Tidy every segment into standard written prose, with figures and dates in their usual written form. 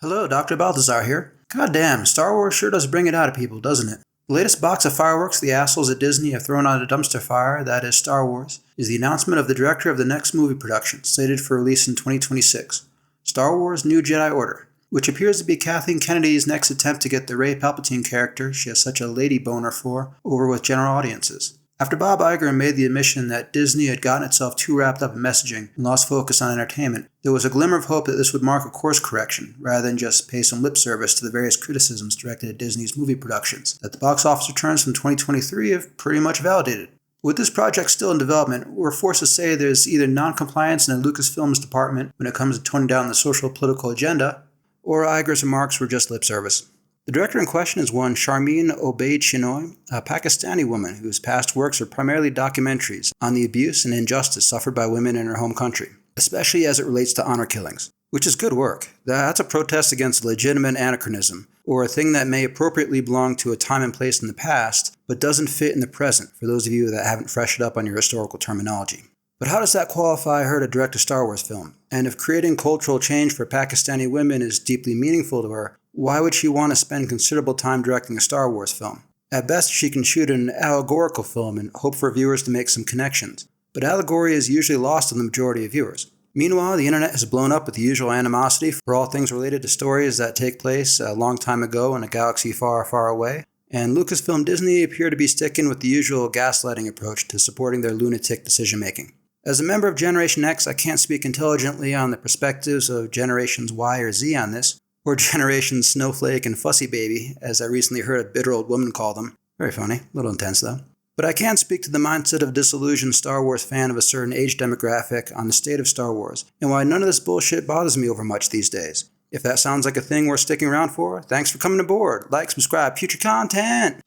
Hello, Dr. Balthazar here. Goddamn, Star Wars sure does bring it out of people, doesn't it? The latest box of fireworks the assholes at Disney have thrown on a dumpster fire, that is Star Wars, is the announcement of the director of the next movie production, slated for release in 2026, Star Wars New Jedi Order, which appears to be Kathleen Kennedy's next attempt to get the Rey Palpatine character she has such a lady boner for over with general audiences. After Bob Iger made the admission that Disney had gotten itself too wrapped up in messaging and lost focus on entertainment, there was a glimmer of hope that this would mark a course correction, rather than just pay some lip service to the various criticisms directed at Disney's movie productions that the box office returns from 2023 have pretty much validated. With this project still in development, we're forced to say there's either non-compliance in the Lucasfilm's department when it comes to toning down the social-political agenda, or Iger's remarks were just lip service. The director in question is one Sharmeen Obaid-Chinoy, a Pakistani woman whose past works are primarily documentaries on the abuse and injustice suffered by women in her home country, especially as it relates to honor killings, which is good work. That's a protest against legitimate anachronism, or a thing that may appropriately belong to a time and place in the past, but doesn't fit in the present for those of you that haven't freshened up on your historical terminology. But how does that qualify her to direct a Star Wars film? And if creating cultural change for Pakistani women is deeply meaningful to her, why would she want to spend considerable time directing a Star Wars film? At best, she can shoot an allegorical film and hope for viewers to make some connections. But allegory is usually lost on the majority of viewers. Meanwhile, the internet has blown up with the usual animosity for all things related to stories that take place a long time ago in a galaxy far, far away. And Lucasfilm Disney appear to be sticking with the usual gaslighting approach to supporting their lunatic decision-making. As a member of Generation X, I can't speak intelligently on the perspectives of Generations Y or Z on this, or Generation Snowflake and Fussy Baby, as I recently heard a bitter old woman call them. Very funny, a little intense though. But I can speak to the mindset of a disillusioned Star Wars fan of a certain age demographic on the state of Star Wars, and why none of this bullshit bothers me over much these days. If that sounds like a thing worth sticking around for, thanks for coming aboard. Like, subscribe, future content!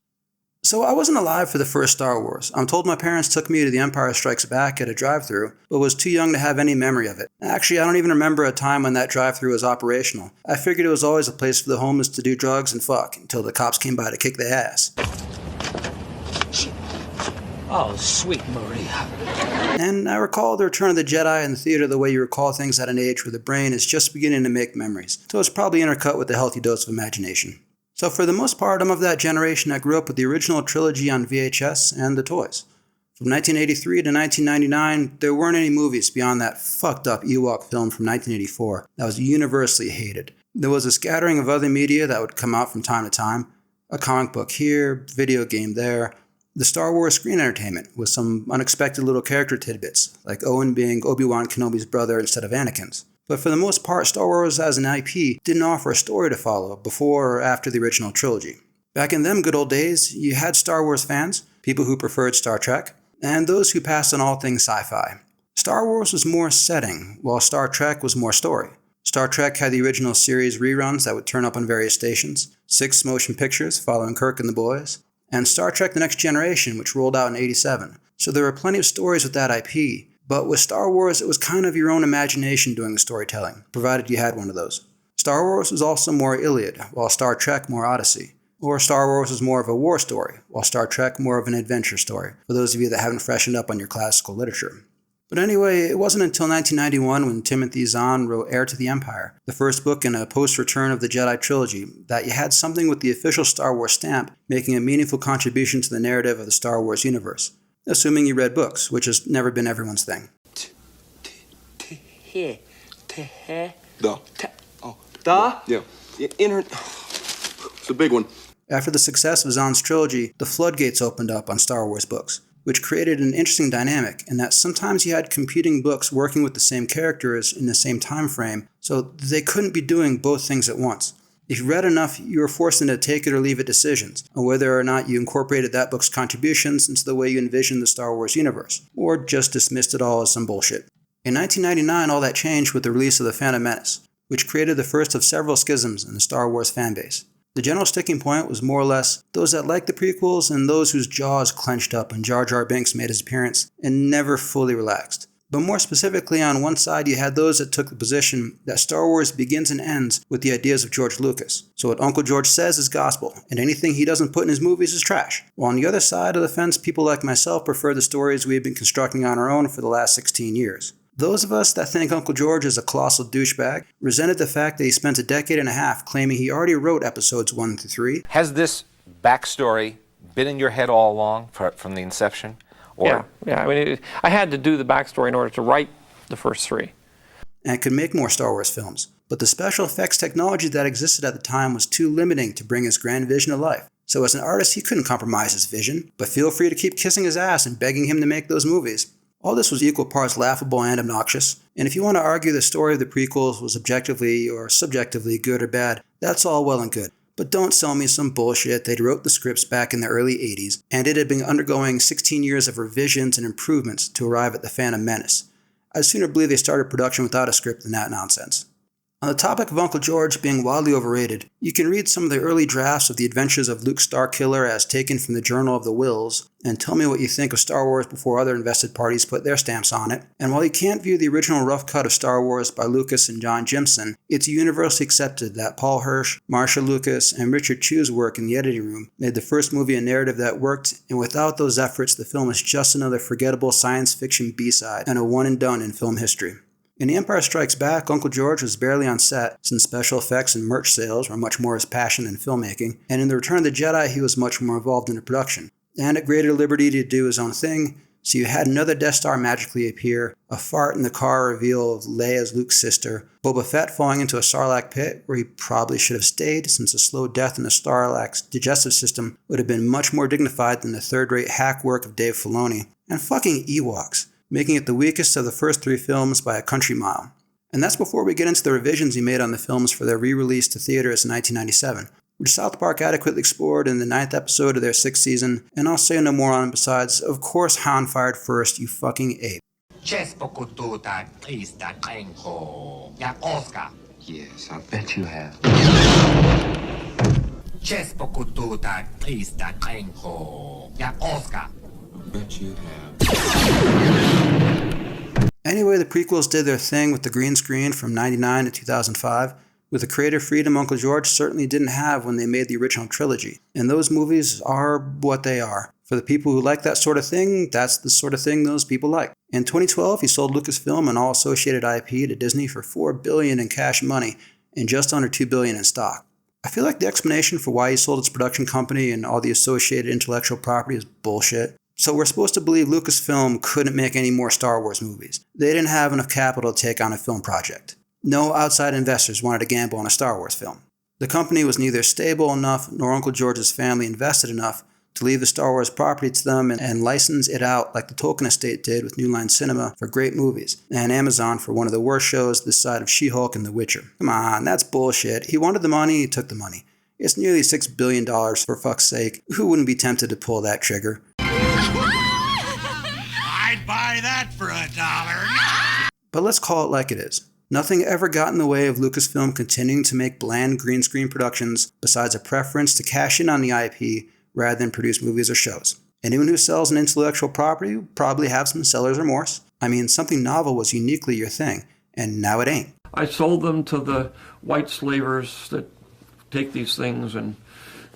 So I wasn't alive for the first Star Wars. I'm told my parents took me to The Empire Strikes Back at a drive-thru, but was too young to have any memory of it. Actually, I don't even remember a time when that drive-thru was operational. I figured it was always a place for the homeless to do drugs and fuck, until the cops came by to kick their ass. Oh, sweet Maria. And I recall the Return of the Jedi in the theater the way you recall things at an age where the brain is just beginning to make memories, so it's probably intercut with a healthy dose of imagination. So for the most part, I'm of that generation that grew up with the original trilogy on VHS and the toys. From 1983 to 1999, there weren't any movies beyond that fucked up Ewok film from 1984 that was universally hated. There was a scattering of other media that would come out from time to time, a comic book here, video game there, the Star Wars screen entertainment with some unexpected little character tidbits, like Owen being Obi-Wan Kenobi's brother instead of Anakin's. But for the most part, Star Wars as an IP didn't offer a story to follow before or after the original trilogy. Back in them good old days, you had Star Wars fans, people who preferred Star Trek, and those who passed on all things sci-fi. Star Wars was more setting, while Star Trek was more story. Star Trek had the original series reruns that would turn up on various stations, 6 motion pictures following Kirk and the boys, and Star Trek The Next Generation, which rolled out in '87. So there were plenty of stories with that IP. But with Star Wars, it was kind of your own imagination doing the storytelling, provided you had one of those. Star Wars was also more Iliad, while Star Trek more Odyssey. Or Star Wars was more of a war story, while Star Trek more of an adventure story, for those of you that haven't freshened up on your classical literature. But anyway, it wasn't until 1991 when Timothy Zahn wrote Heir to the Empire, the first book in a post-Return of the Jedi trilogy, that you had something with the official Star Wars stamp making a meaningful contribution to the narrative of the Star Wars universe. Assuming you read books, which has never been everyone's thing. Da? Yeah. It's a big one. After the success of Zahn's trilogy, the floodgates opened up on Star Wars books, which created an interesting dynamic in that sometimes you had competing books working with the same characters in the same time frame, so they couldn't be doing both things at once. If you read enough, you were forced into take it or leave it decisions on whether or not you incorporated that book's contributions into the way you envisioned the Star Wars universe, or just dismissed it all as some bullshit. In 1999, all that changed with the release of The Phantom Menace, which created the first of several schisms in the Star Wars fanbase. The general sticking point was more or less those that liked the prequels and those whose jaws clenched up when Jar Jar Binks made his appearance and never fully relaxed. But more specifically, on one side you had those that took the position that Star Wars begins and ends with the ideas of George Lucas. So what Uncle George says is gospel, and anything he doesn't put in his movies is trash. While on the other side of the fence, people like myself prefer the stories we have been constructing on our own for the last 16 years. Those of us that think Uncle George is a colossal douchebag resented the fact that he spent a decade and a half claiming he already wrote episodes 1 through 3. Has this backstory been in your head all along from the inception? Yeah. I mean, I had to do the backstory in order to write the first 3. And could make more Star Wars films. But the special effects technology that existed at the time was too limiting to bring his grand vision to life. So as an artist, he couldn't compromise his vision, but feel free to keep kissing his ass and begging him to make those movies. All this was equal parts laughable and obnoxious, and if you want to argue the story of the prequels was objectively or subjectively good or bad, that's all well and good. But don't sell me some bullshit that he wrote the scripts back in the early 80s, and it had been undergoing 16 years of revisions and improvements to arrive at The Phantom Menace. I'd sooner believe they started production without a script than that nonsense. On the topic of Uncle George being wildly overrated, you can read some of the early drafts of The Adventures of Luke Starkiller as taken from the Journal of the Whills, and tell me what you think of Star Wars before other invested parties put their stamps on it. And while you can't view the original rough cut of Star Wars by Lucas and John Jimson, it's universally accepted that Paul Hirsch, Marcia Lucas, and Richard Chu's work in the editing room made the first movie a narrative that worked, and without those efforts, the film is just another forgettable science fiction B-side and a one and done in film history. In The Empire Strikes Back, Uncle George was barely on set, since special effects and merch sales were much more his passion than filmmaking, and in The Return of the Jedi he was much more involved in the production, and at greater liberty to do his own thing, so you had another Death Star magically appear, a fart in the car reveal of Leia as Luke's sister, Boba Fett falling into a Sarlacc pit where he probably should have stayed, since a slow death in the Sarlacc's digestive system would have been much more dignified than the third-rate hack work of Dave Filoni, and fucking Ewoks, making it the weakest of the first 3 films by a country mile. And that's before we get into the revisions he made on the films for their re-release to theaters in 1997, which South Park adequately explored in the 9th episode of their 6th season, and I'll say no more on it besides, of course Han fired first, you fucking ape. Yes, I bet you have. Bet you have. Anyway, the prequels did their thing with the green screen from 99 to 2005, with the creative freedom Uncle George certainly didn't have when they made the original trilogy. And those movies are what they are. For the people who like that sort of thing, that's the sort of thing those people like. In 2012, he sold Lucasfilm and all associated IP to Disney for $4 billion in cash money and just under $2 billion in stock. I feel like the explanation for why he sold its production company and all the associated intellectual property is bullshit. So we're supposed to believe Lucasfilm couldn't make any more Star Wars movies. They didn't have enough capital to take on a film project. No outside investors wanted to gamble on a Star Wars film. The company was neither stable enough nor Uncle George's family invested enough to leave the Star Wars property to them and license it out like the Tolkien estate did with New Line Cinema for great movies, and Amazon for one of the worst shows this side of She-Hulk and The Witcher. Come on, that's bullshit. He wanted the money, he took the money. It's nearly $6 billion, for fuck's sake. Who wouldn't be tempted to pull that trigger? I'd buy that for $1. But let's call it like it is. Nothing ever got in the way of Lucasfilm continuing to make bland green screen productions besides a preference to cash in on the IP rather than produce movies or shows. Anyone who sells an intellectual property will probably have some seller's remorse. I mean, something novel was uniquely your thing, and now it ain't. I sold them to the white slavers that take these things and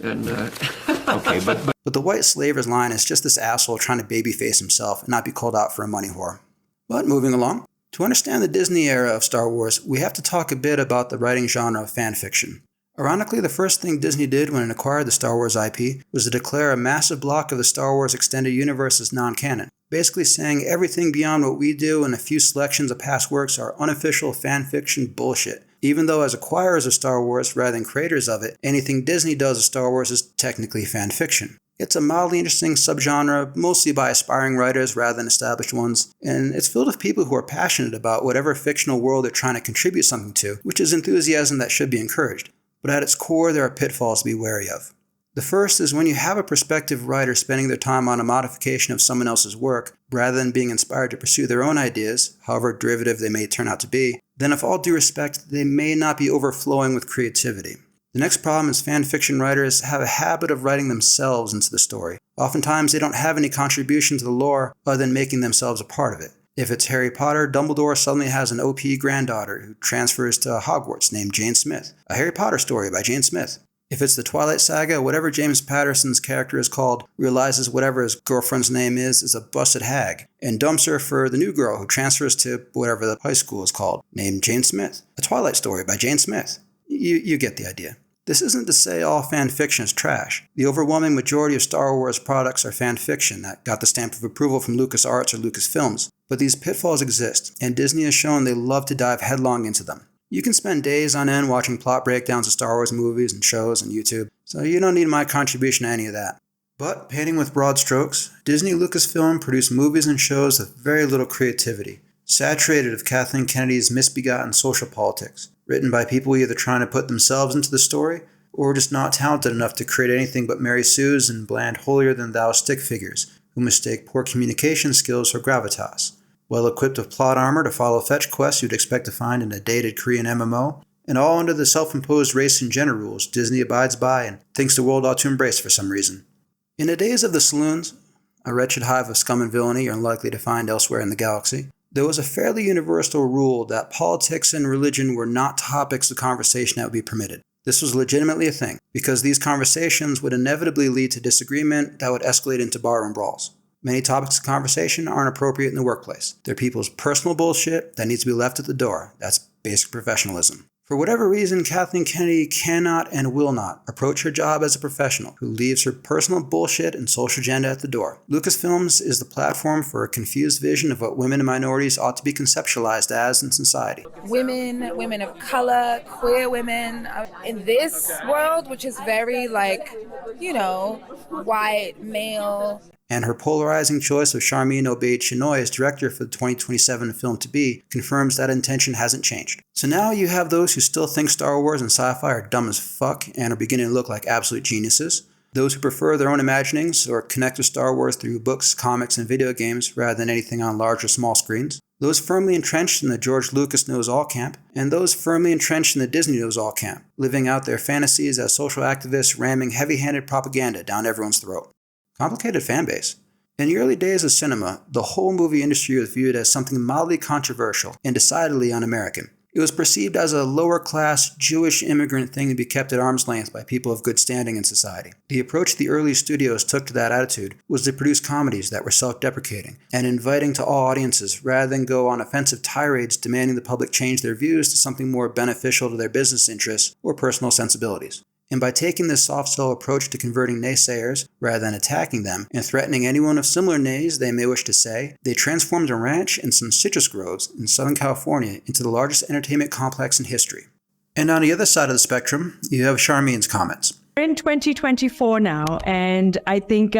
Okay, but But the white slavers line is just this asshole trying to babyface himself and not be called out for a money whore. But moving along, to understand the Disney era of Star Wars, we have to talk a bit about the writing genre of fan fiction. Ironically, the first thing Disney did when it acquired the Star Wars IP was to declare a massive block of the Star Wars extended universe as non-canon, basically saying everything beyond what we do and a few selections of past works are unofficial fan fiction bullshit. Even though as acquirers of Star Wars rather than creators of it, anything Disney does of Star Wars is technically fan fiction. It's a mildly interesting subgenre, mostly by aspiring writers rather than established ones, and it's filled with people who are passionate about whatever fictional world they're trying to contribute something to, which is enthusiasm that should be encouraged. But at its core, there are pitfalls to be wary of. The first is when you have a prospective writer spending their time on a modification of someone else's work, rather than being inspired to pursue their own ideas, however derivative they may turn out to be, then with all due respect, they may not be overflowing with creativity. The next problem is fan fiction writers have a habit of writing themselves into the story. Oftentimes, they don't have any contribution to the lore other than making themselves a part of it. If it's Harry Potter, Dumbledore suddenly has an OP granddaughter who transfers to Hogwarts named Jane Smith. A Harry Potter story by Jane Smith. If it's the Twilight Saga, whatever James Patterson's character is called realizes whatever his girlfriend's name is a busted hag, and dumps her for the new girl who transfers to whatever the high school is called, named Jane Smith. A Twilight story by Jane Smith. You get the idea. This isn't to say all fan fiction is trash. The overwhelming majority of Star Wars products are fan fiction that got the stamp of approval from LucasArts or Lucasfilms. But these pitfalls exist, and Disney has shown they love to dive headlong into them. You can spend days on end watching plot breakdowns of Star Wars movies and shows on YouTube, so you don't need my contribution to any of that. But, painting with broad strokes, Disney Lucasfilm produced movies and shows with very little creativity, saturated of Kathleen Kennedy's misbegotten social politics, written by people either trying to put themselves into the story, or just not talented enough to create anything but Mary Sue's and bland holier-than-thou stick figures, who mistake poor communication skills for gravitas. Well equipped with plot armor to follow fetch quests you'd expect to find in a dated Korean MMO, and all under the self-imposed race and gender rules Disney abides by and thinks the world ought to embrace for some reason. In the days of the saloons, a wretched hive of scum and villainy you're unlikely to find elsewhere in the galaxy, there was a fairly universal rule that politics and religion were not topics of conversation that would be permitted. This was legitimately a thing, because these conversations would inevitably lead to disagreement that would escalate into barroom brawls. Many topics of conversation aren't appropriate in the workplace. They're people's personal bullshit that needs to be left at the door. That's basic professionalism. For whatever reason, Kathleen Kennedy cannot and will not approach her job as a professional who leaves her personal bullshit and social agenda at the door. Lucasfilms is the platform for a confused vision of what women and minorities ought to be conceptualized as in society. Women of color, queer women, in this world, which is very white, male. And her polarizing choice of Charmin Obaid-Chinoy as director for the 2027 film To Be confirms that intention hasn't changed. So now you have those who still think Star Wars and sci-fi are dumb as fuck and are beginning to look like absolute geniuses, those who prefer their own imaginings or connect with Star Wars through books, comics, and video games rather than anything on large or small screens, those firmly entrenched in the George Lucas knows all camp, and those firmly entrenched in the Disney knows all camp, living out their fantasies as social activists ramming heavy-handed propaganda down everyone's throat. Complicated fan base. In the early days of cinema, the whole movie industry was viewed as something mildly controversial and decidedly un-American. It was perceived as a lower-class, Jewish immigrant thing to be kept at arm's length by people of good standing in society. The approach the early studios took to that attitude was to produce comedies that were self-deprecating and inviting to all audiences rather than go on offensive tirades demanding the public change their views to something more beneficial to their business interests or personal sensibilities. And by taking this soft-sell approach to converting naysayers, rather than attacking them, and threatening anyone of similar nays they may wish to say, they transformed a ranch and some citrus groves in Southern California into the largest entertainment complex in history. And on the other side of the spectrum, you have Charmin's comments. We're in 2024 now, and I think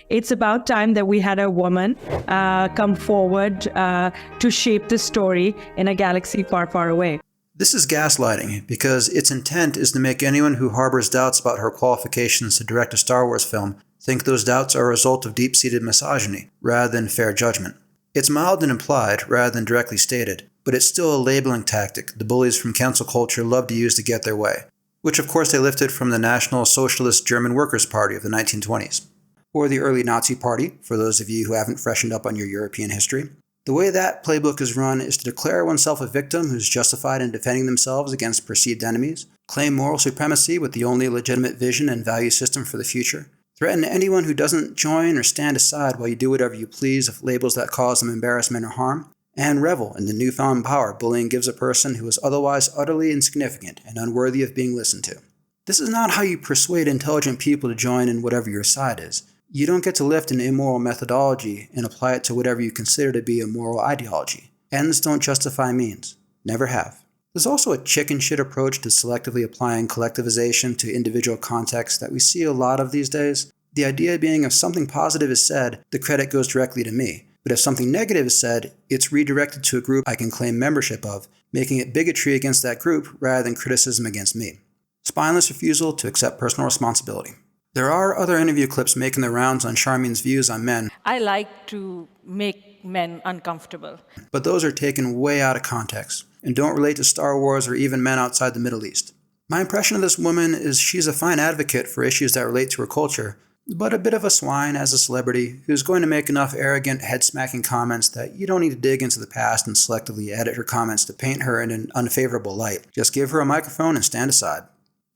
it's about time that we had a woman come forward to shape the story in a galaxy far, far away. This is gaslighting, because its intent is to make anyone who harbors doubts about her qualifications to direct a Star Wars film think those doubts are a result of deep-seated misogyny, rather than fair judgment. It's mild and implied, rather than directly stated, but it's still a labeling tactic the bullies from cancel culture love to use to get their way, which of course they lifted from the National Socialist German Workers' Party of the 1920s, or the early Nazi Party, for those of you who haven't freshened up on your European history. The way that playbook is run is to declare oneself a victim who's justified in defending themselves against perceived enemies, claim moral supremacy with the only legitimate vision and value system for the future, threaten anyone who doesn't join or stand aside while you do whatever you please with labels that cause them embarrassment or harm, and revel in the newfound power bullying gives a person who is otherwise utterly insignificant and unworthy of being listened to. This is not how you persuade intelligent people to join in whatever your side is. You don't get to lift an immoral methodology and apply it to whatever you consider to be a moral ideology. Ends don't justify means. Never have. There's also a chicken shit approach to selectively applying collectivization to individual contexts that we see a lot of these days. The idea being if something positive is said, the credit goes directly to me. But if something negative is said, it's redirected to a group I can claim membership of, making it bigotry against that group rather than criticism against me. Spineless refusal to accept personal responsibility. There are other interview clips making the rounds on Charmin's views on men. I like to make men uncomfortable. But those are taken way out of context and don't relate to Star Wars or even men outside the Middle East. My impression of this woman is she's a fine advocate for issues that relate to her culture, but a bit of a swine as a celebrity who's going to make enough arrogant, head-smacking comments that you don't need to dig into the past and selectively edit her comments to paint her in an unfavorable light. Just give her a microphone and stand aside.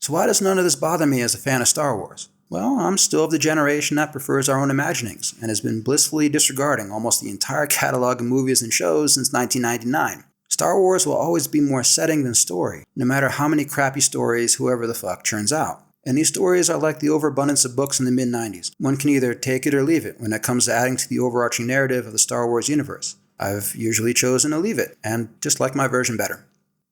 So why does none of this bother me as a fan of Star Wars? Well, I'm still of the generation that prefers our own imaginings and has been blissfully disregarding almost the entire catalog of movies and shows since 1999. Star Wars will always be more setting than story, no matter how many crappy stories whoever the fuck churns out. And these stories are like the overabundance of books in the mid-90s. One can either take it or leave it when it comes to adding to the overarching narrative of the Star Wars universe. I've usually chosen to leave it, and just like my version better.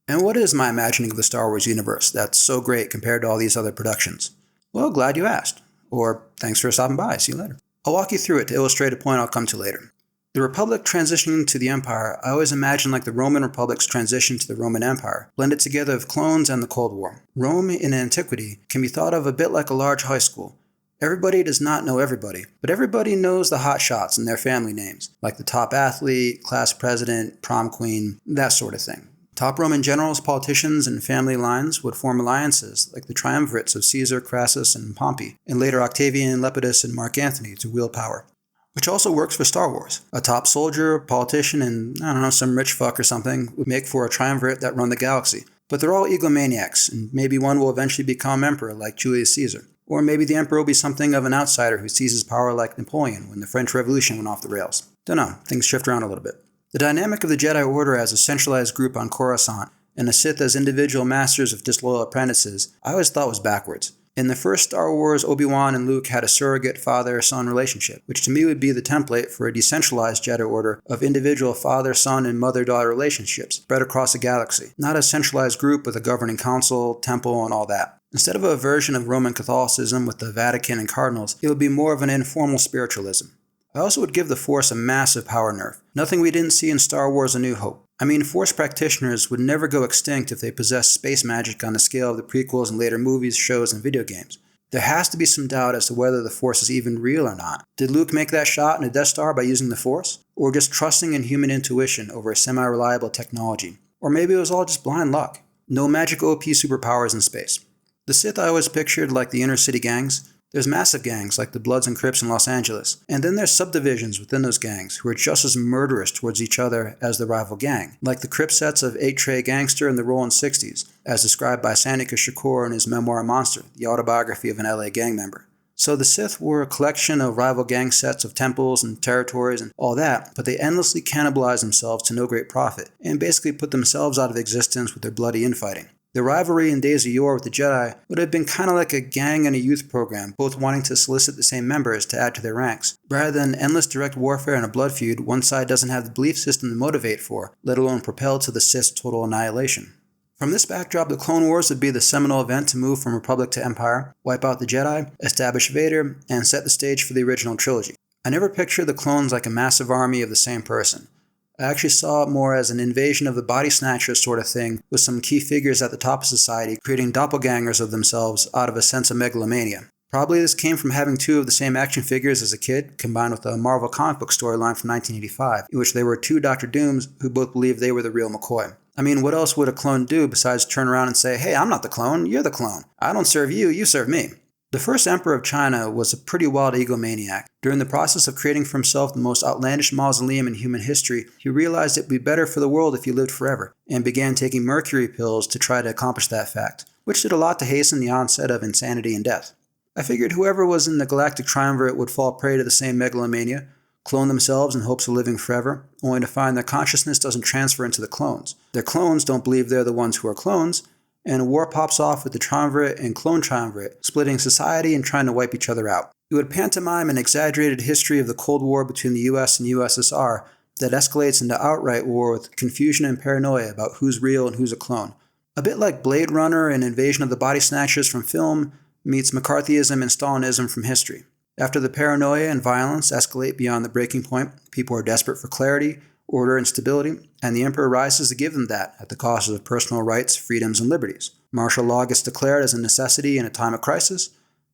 And what is my imagining of the Star Wars universe that's so great compared to all these other productions? Well, glad you asked. Or thanks for stopping by. See you later. I'll walk you through it to illustrate a point I'll come to later. The Republic transitioning to the Empire, I always imagine like the Roman Republic's transition to the Roman Empire, blended together of clones and the Cold War. Rome in antiquity can be thought of a bit like a large high school. Everybody does not know everybody, but everybody knows the hot shots and their family names, like the top athlete, class president, prom queen, that sort of thing. Top Roman generals, politicians, and family lines would form alliances like the triumvirates of Caesar, Crassus, and Pompey, and later Octavian, Lepidus, and Mark Antony to wield power. Which also works for Star Wars. A top soldier, politician, and some rich fuck or something would make for a triumvirate that run the galaxy. But they're all egomaniacs, and maybe one will eventually become emperor like Julius Caesar. Or maybe the emperor will be something of an outsider who seizes power like Napoleon when the French Revolution went off the rails. Dunno, things shift around a little bit. The dynamic of the Jedi Order as a centralized group on Coruscant, and the Sith as individual masters of disloyal apprentices, I always thought was backwards. In the first Star Wars, Obi-Wan and Luke had a surrogate father-son relationship, which to me would be the template for a decentralized Jedi Order of individual father-son and mother-daughter relationships spread across a galaxy, not a centralized group with a governing council, temple, and all that. Instead of a version of Roman Catholicism with the Vatican and cardinals, it would be more of an informal spiritualism. I also would give the Force a massive power nerf, nothing we didn't see in Star Wars A New Hope. I mean, Force practitioners would never go extinct if they possessed space magic on the scale of the prequels and later movies, shows, and video games. There has to be some doubt as to whether the Force is even real or not. Did Luke make that shot in a Death Star by using the Force? Or just trusting in human intuition over a semi-reliable technology? Or maybe it was all just blind luck. No magic OP superpowers in space. The Sith I always pictured like the inner city gangs. There's massive gangs like the Bloods and Crips in Los Angeles, and then there's subdivisions within those gangs who are just as murderous towards each other as the rival gang, like the Crip sets of 8-Tray Gangster and the Rollin' 60s, as described by Santika Shakur in his memoir Monster, the autobiography of an LA gang member. So the Sith were a collection of rival gang sets of temples and territories and all that, but they endlessly cannibalized themselves to no great profit, and basically put themselves out of existence with their bloody infighting. The rivalry in Days of Yore with the Jedi would have been kind of like a gang and a youth program, both wanting to solicit the same members to add to their ranks. Rather than endless direct warfare and a blood feud, one side doesn't have the belief system to motivate for, let alone propel to the Sith's total annihilation. From this backdrop, the Clone Wars would be the seminal event to move from Republic to Empire, wipe out the Jedi, establish Vader, and set the stage for the original trilogy. I never pictured the clones like a massive army of the same person. I actually saw it more as an invasion of the body snatchers sort of thing, with some key figures at the top of society creating doppelgangers of themselves out of a sense of megalomania. Probably this came from having two of the same action figures as a kid, combined with a Marvel comic book storyline from 1985, in which there were two Dr. Dooms who both believed they were the real McCoy. I mean, what else would a clone do besides turn around and say, hey, I'm not the clone, you're the clone. I don't serve you, you serve me. The first emperor of China was a pretty wild egomaniac. During the process of creating for himself the most outlandish mausoleum in human history, he realized it would be better for the world if he lived forever, and began taking mercury pills to try to accomplish that fact, which did a lot to hasten the onset of insanity and death. I figured whoever was in the galactic triumvirate would fall prey to the same megalomania, clone themselves in hopes of living forever, only to find their consciousness doesn't transfer into the clones. Their clones don't believe they're the ones who are clones, and a war pops off with the triumvirate and clone triumvirate, splitting society and trying to wipe each other out. It would pantomime an exaggerated history of the Cold War between the US and USSR that escalates into outright war with confusion and paranoia about who's real and who's a clone. A bit like Blade Runner and Invasion of the Body Snatchers from film meets McCarthyism and Stalinism from history. After the paranoia and violence escalate beyond the breaking point, people are desperate for clarity, order, and stability, and the emperor rises to give them that at the cost of personal rights, freedoms, and liberties. Martial law gets declared as a necessity in a time of crisis,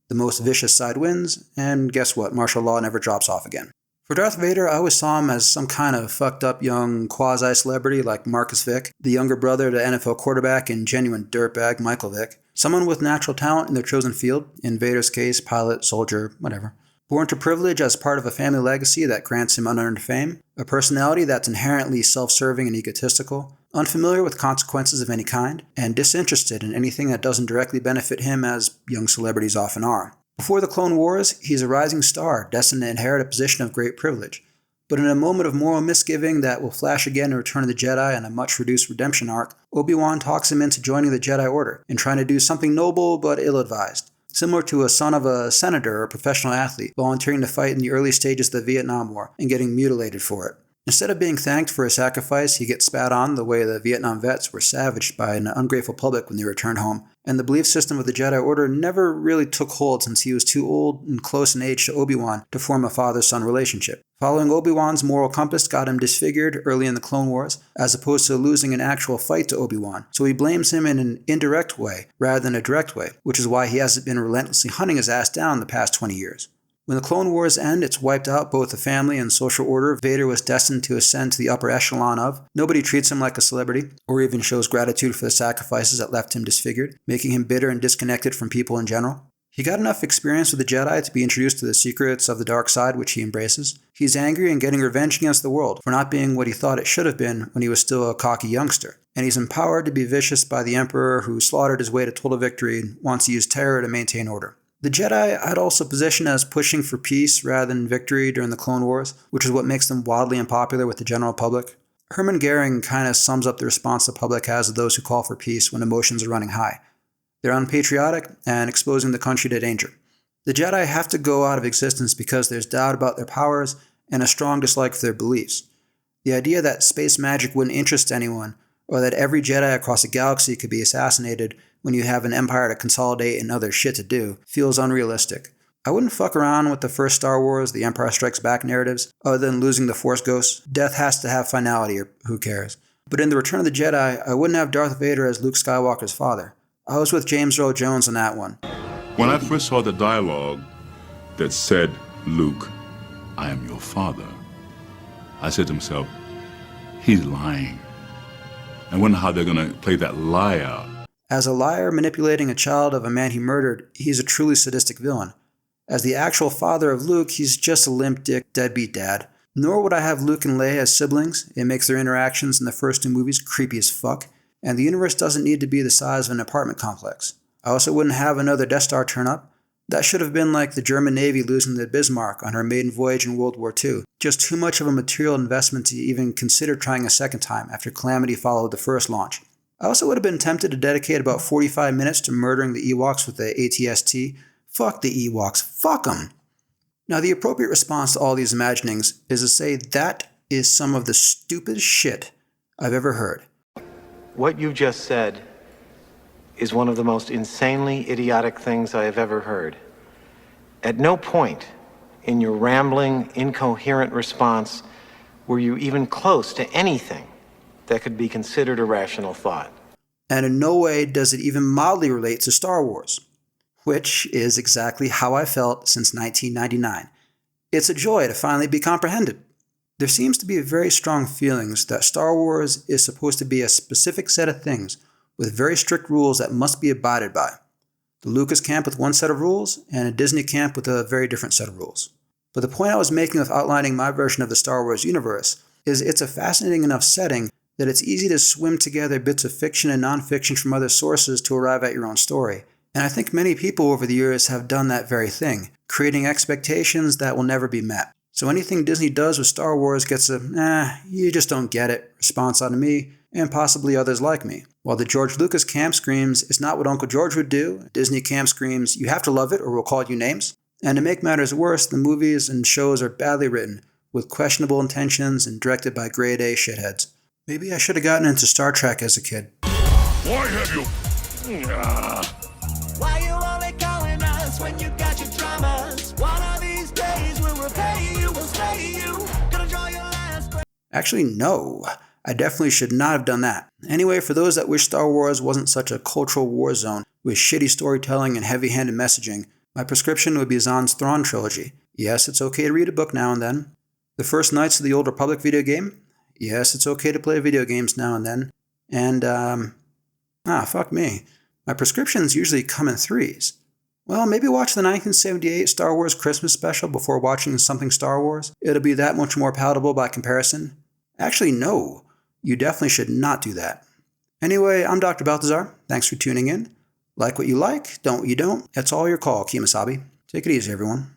the most vicious side wins, and guess what? Martial law never drops off again. For Darth Vader, I always saw him as some kind of fucked up young quasi-celebrity like Marcus Vick, the younger brother to NFL quarterback and genuine dirtbag Michael Vick, someone with natural talent in their chosen field, in Vader's case, pilot, soldier, whatever. Born to privilege as part of a family legacy that grants him unearned fame, a personality that's inherently self-serving and egotistical, unfamiliar with consequences of any kind, and disinterested in anything that doesn't directly benefit him, as young celebrities often are. Before the Clone Wars, he's a rising star destined to inherit a position of great privilege. But in a moment of moral misgiving that will flash again in Return of the Jedi and a much-reduced redemption arc, Obi-Wan talks him into joining the Jedi Order and trying to do something noble but ill-advised, similar to a son of a senator or professional athlete volunteering to fight in the early stages of the Vietnam War and getting mutilated for it. Instead of being thanked for his sacrifice, he gets spat on the way the Vietnam vets were savaged by an ungrateful public when they returned home, and the belief system of the Jedi Order never really took hold since he was too old and close in age to Obi-Wan to form a father-son relationship. Following Obi-Wan's moral compass got him disfigured early in the Clone Wars, as opposed to losing an actual fight to Obi-Wan, so he blames him in an indirect way rather than a direct way, which is why he hasn't been relentlessly hunting his ass down the past 20 years. When the Clone Wars end, it's wiped out both the family and social order Vader was destined to ascend to the upper echelon of. Nobody treats him like a celebrity, or even shows gratitude for the sacrifices that left him disfigured, making him bitter and disconnected from people in general. He got enough experience with the Jedi to be introduced to the secrets of the dark side, which he embraces. He's angry and getting revenge against the world for not being what he thought it should have been when he was still a cocky youngster. And he's empowered to be vicious by the Emperor, who slaughtered his way to total victory and wants to use terror to maintain order. The Jedi I'd also position as pushing for peace rather than victory during the Clone Wars, which is what makes them wildly unpopular with the general public. Hermann Goering kind of sums up the response the public has to those who call for peace when emotions are running high. They're unpatriotic and exposing the country to danger. The Jedi have to go out of existence because there's doubt about their powers and a strong dislike for their beliefs. The idea that space magic wouldn't interest anyone, or that every Jedi across the galaxy could be assassinated when you have an empire to consolidate and other shit to do, feels unrealistic. I wouldn't fuck around with the first Star Wars, the Empire Strikes Back narratives, other than losing the Force Ghosts. Death has to have finality, or who cares. But in the Return of the Jedi, I wouldn't have Darth Vader as Luke Skywalker's father. I was with James Earl Jones on that one. When I first saw the dialogue that said, "Luke, I am your father," I said to myself, he's lying. I wonder how they're going to play that lie out. As a liar manipulating a child of a man he murdered, he's a truly sadistic villain. As the actual father of Luke, he's just a limp dick, deadbeat dad. Nor would I have Luke and Leia as siblings. It makes their interactions in the first two movies creepy as fuck. And the universe doesn't need to be the size of an apartment complex. I also wouldn't have another Death Star turn up. That should have been like the German Navy losing the Bismarck on her maiden voyage in World War II. Just too much of a material investment to even consider trying a second time after calamity followed the first launch. I also would have been tempted to dedicate about 45 minutes to murdering the Ewoks with the AT-ST. Fuck the Ewoks. Fuck them. Now, the appropriate response to all these imaginings is to say that is some of the stupidest shit I've ever heard. What you just said is one of the most insanely idiotic things I have ever heard. At no point in your rambling, incoherent response were you even close to anything that could be considered a rational thought. And in no way does it even mildly relate to Star Wars, which is exactly how I felt since 1999. It's a joy to finally be comprehended. There seems to be very strong feelings that Star Wars is supposed to be a specific set of things with very strict rules that must be abided by. The Lucas camp with one set of rules, and a Disney camp with a very different set of rules. But the point I was making with outlining my version of the Star Wars universe is it's a fascinating enough setting that it's easy to swim together bits of fiction and nonfiction from other sources to arrive at your own story. And I think many people over the years have done that very thing, creating expectations that will never be met. So anything Disney does with Star Wars gets a, you just don't get it response out of me, and possibly others like me. While the George Lucas camp screams, it's not what Uncle George would do, Disney camp screams, you have to love it or we'll call you names. And to make matters worse, the movies and shows are badly written, with questionable intentions and directed by grade A shitheads. Maybe I should have gotten into Star Trek as a kid. Why have you... Why you only calling us when you got your dramas? One of these days we'll repay you, we'll stay you. Gonna draw your last breath. Actually, no. I definitely should not have done that. Anyway, for those that wish Star Wars wasn't such a cultural war zone with shitty storytelling and heavy-handed messaging, my prescription would be Zahn's Thrawn trilogy. Yes, it's okay to read a book now and then. The First Knights of the Old Republic video game. Yes, it's okay to play video games now and then. And, fuck me. My prescriptions usually come in threes. Well, maybe watch the 1978 Star Wars Christmas special before watching something Star Wars. It'll be that much more palatable by comparison. Actually, no. You definitely should not do that. Anyway, I'm Dr. Balthazar. Thanks for tuning in. Like what you like, don't what you don't. That's all your call, Kemosabe. Take it easy, everyone.